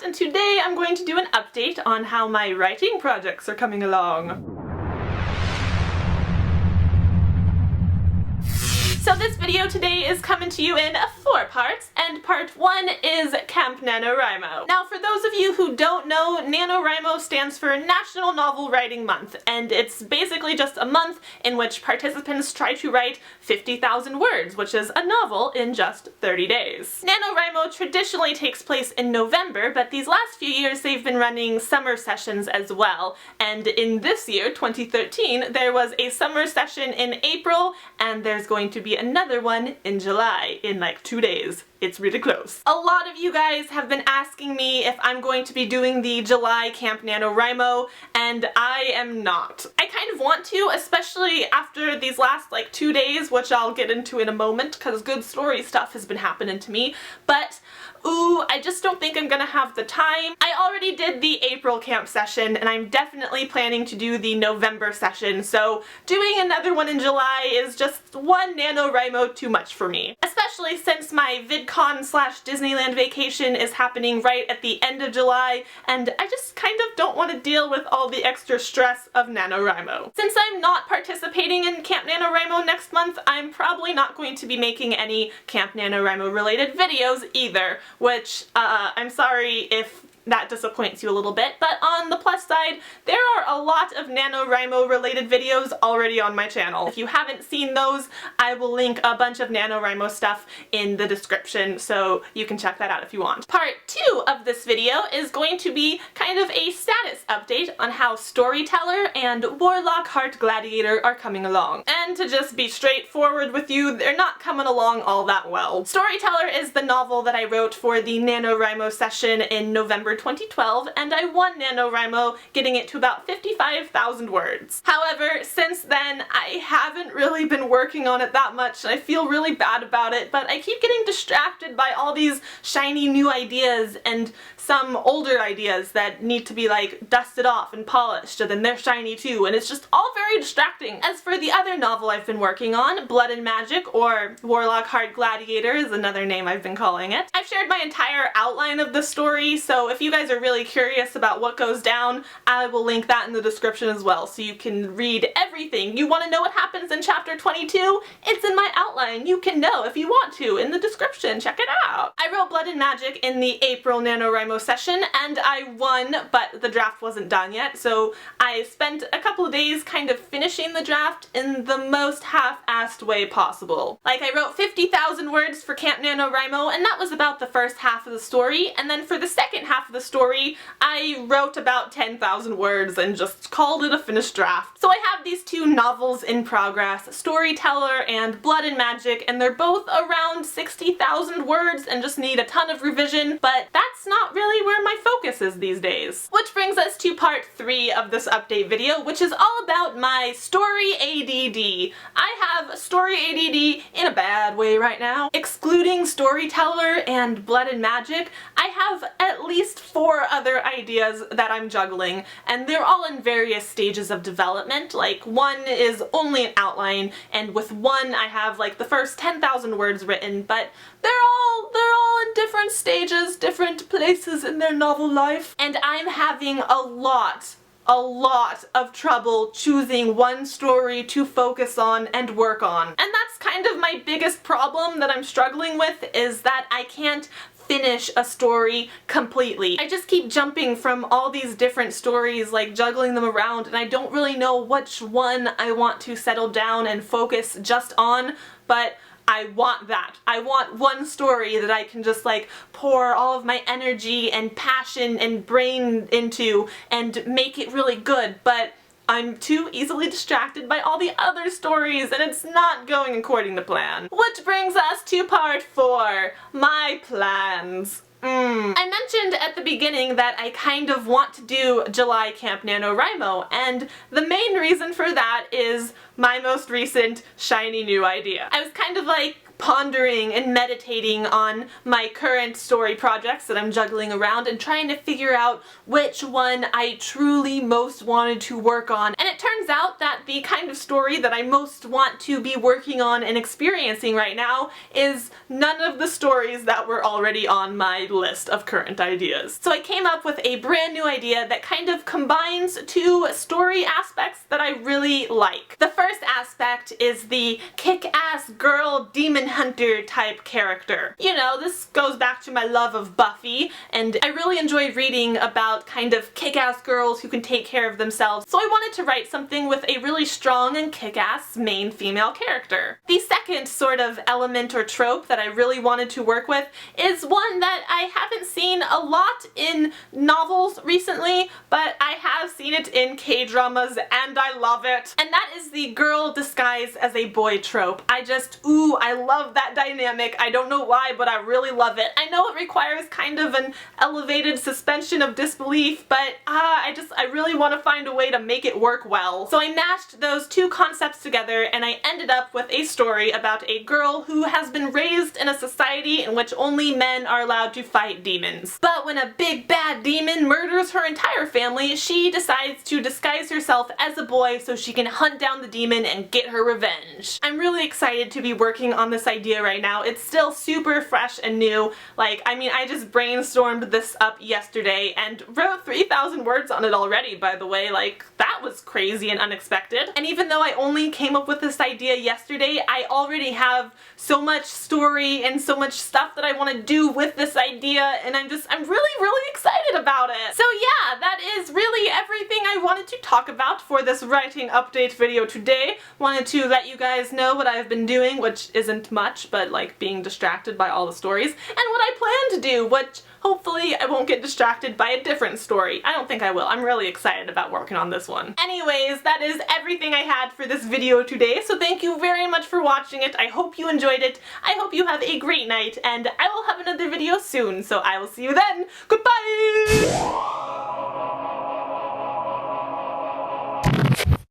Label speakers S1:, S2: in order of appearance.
S1: and today I'm going to do an update on how my writing projects are coming along. So this video today is coming to you in 4 parts, and part 1 is Camp NaNoWriMo. Now for those of you who don't know, NaNoWriMo stands for National Novel Writing Month, and it's basically just a month in which participants try to write 50,000 words, which is a novel in just 30 days. NaNoWriMo traditionally takes place in November, but these last few years they've been running summer sessions as well, and in this year, 2013, there was a summer session in April, and there's going to be another one in July in like 2 days. It's really close. A lot of you guys have been asking me if I'm going to be doing the July Camp NaNoWriMo, and I am not. I kind of want to, especially after these last like 2 days, which I'll get into in a moment because good story stuff has been happening to me, but ooh, I just don't think I'm gonna have the time. I already did the April camp session, and I'm definitely planning to do the November session, so doing another one in July is just one NaNoWriMo too much for me. Especially since my VidCon/Disneyland vacation is happening right at the end of July, and I just kind of don't want to deal with all the extra stress of NaNoWriMo. Since I'm not participating in Camp NaNoWriMo next month, I'm probably not going to be making any Camp NaNoWriMo related videos either, which, I'm sorry if that disappoints you a little bit, but on the plus side, there are a lot of NaNoWriMo related videos already on my channel. If you haven't seen those, I will link a bunch of NaNoWriMo stuff in the description, so you can check that out if you want. Part 2 of this video is going to be kind of a status update on how Storyteller and Warlock Heart Gladiator are coming along. And to just be straightforward with you, they're not coming along all that well. Storyteller is the novel that I wrote for the NaNoWriMo session in November 2012, and I won NaNoWriMo, getting it to about 55,000 words. However, since then, I haven't really been working on it that much, and I feel really bad about it, but I keep getting distracted by all these shiny new ideas and some older ideas that need to be like dusted off and polished, and then they're shiny too, and it's just all very distracting. As for the other novel I've been working on, Blood and Magic, or Warlock Heart Gladiator is another name I've been calling it, I've shared my entire outline of the story, so if you guys are really curious about what goes down, I will link that in the description as well, so you can read everything. You want to know what happens in chapter 22? It's in my outline. You can know if you want to in the description. Check it out. I wrote Blood and Magic in the April NaNoWriMo session, and I won, but the draft wasn't done yet, so I spent a couple of days kind of finishing the draft in the most half-assed way possible. Like, I wrote 50,000 words for Camp NaNoWriMo, and that was about the first half of the story, and then for the second half of the story, I wrote about 10,000 words and just called it a finished draft. So I have these 2 novels in progress, Storyteller and Blood and Magic, and they're both around 60,000 words and just need a ton of revision, but that's not really where my focus is these days. Which brings us to part 3 of this update video, which is all about my story ADD. I have story ADD in a bad way right now. Excluding Storyteller and Blood and Magic, I have at least 4 other ideas that I'm juggling, and they're all in various stages of development. Like, one is only an outline, and with one I have like the first 10,000 words written, but they're all in different stages, different places in their novel life, and I'm having a lot of trouble choosing one story to focus on and work on. And that's kind of my biggest problem that I'm struggling with, is that I can't finish a story completely. I just keep jumping from all these different stories, like juggling them around, and I don't really know which one I want to settle down and focus just on, but I want that. I want one story that I can just like pour all of my energy and passion and brain into and make it really good, but I'm too easily distracted by all the other stories, and it's not going according to plan. Which brings us to part 4, my plans. I mentioned at the beginning that I kind of want to do July Camp NaNoWriMo, and the main reason for that is my most recent shiny new idea. I was kind of like, pondering and meditating on my current story projects that I'm juggling around and trying to figure out which one I truly most wanted to work on. And it turns out that the kind of story that I most want to be working on and experiencing right now is none of the stories that were already on my list of current ideas. So I came up with a brand new idea that kind of combines two story aspects that I really like. The first aspect is the kick-ass girl demon hunter type character. You know, this goes back to my love of Buffy, and I really enjoy reading about kind of kick-ass girls who can take care of themselves, so I wanted to write something with a really strong and kick-ass main female character. The second sort of element or trope that I really wanted to work with is one that I haven't seen a lot in novels recently, but I have seen it in K-dramas and I love it. And that is the girl disguised as a boy trope. I love that dynamic. I don't know why, but I really love it. I know it requires kind of an elevated suspension of disbelief, but I really want to find a way to make it work well. So I mashed those two concepts together and I ended up with a story about a girl who has been raised in a society in which only men are allowed to fight demons. But when a big bad demon murders her entire family, she decides to disguise herself as a boy so she can hunt down the demon and get her revenge. I'm really excited to be working on this idea right now. It's still super fresh and new. I just brainstormed this up yesterday and wrote 3,000 words on it already, by the way. That was crazy and unexpected. And even though I only came up with this idea yesterday, I already have so much story and so much stuff that I want to do with this idea, and I'm really excited about it. So yeah, that is really everything I wanted to talk about for this writing update video today. Wanted to let you guys know what I've been doing, which isn't much, but being distracted by all the stories, and what I plan to do, which hopefully I won't get distracted by a different story. I don't think I will. I'm really excited about working on this one. Anyways, that is everything I had for this video today, so thank you very much for watching it. I hope you enjoyed it. I hope you have a great night, and I will have another video soon, so I will see you then. Goodbye!